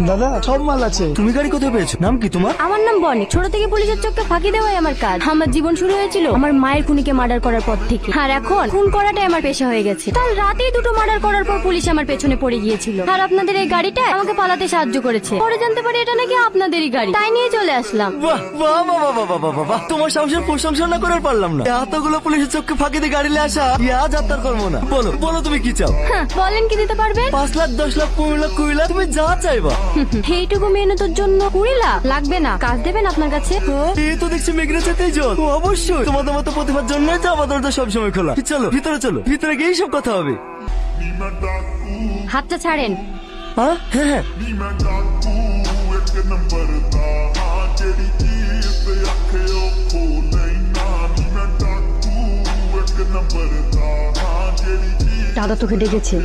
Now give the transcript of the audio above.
দাদা সব মাল আছে। তুমি গাড়ি কোথায় পেয়েছো? নাম কি তোমার? আমার নাম বনি। ছোট থেকে পুলিশের চোখকে ফাঁকি দেওয়াই আমার কাজ। আমার জীবন শুরু হয়েছিল আমার মায়ের খুনিকে মার্ডার করার পর থেকে, আর এখন খুন করাটাই আমার পেশা হয়ে গেছে। কাল রাতেই দুটো মার্ডার করার পর পুলিশ আমার পেছনে পড়ে গিয়েছিল, আর আপনাদের এই গাড়িটা আমাকে পালাতে সাহায্য করেছে। পরে জানতে পারি এটা নাকি আপনাদেরই গাড়ি, তাই নিয়ে চলে আসলাম। বাহ বাহ বাহ বাহ বাহ বাহ বাহ, তোমার সাহসের প্রশংসা না করে পারলাম না। এতগুলো পুলিশের চোখকে ফাঁকি দিয়ে গাড়ি নিয়ে আসা আজ আর তার কর্ম না। বলো বলো তুমি কি চাও? হ্যাঁ, বলেন কি দিতে পারবেন? 5 লাখ 10 লাখ 15 লাখ 20 লাখ তুমি যা চাইবা। এইটুকু মেহনতের জন্য 20 লাখ লাগবে না? কাজ দেবেন আপনার কাছে? এই তো দেখছি মেঘনা চাইতেই জল। অবশ্যই তোমাদের মতো প্রতিভার জন্য তো আমাদের তো সবসময় খোলা। চলো ভিতরে চলো, ভিতরে গিয়ে সব কথা হবে। হাতটা ছাড়েন। হ্যাঁ হ্যাঁ দাদা তোকে ডেকেছে।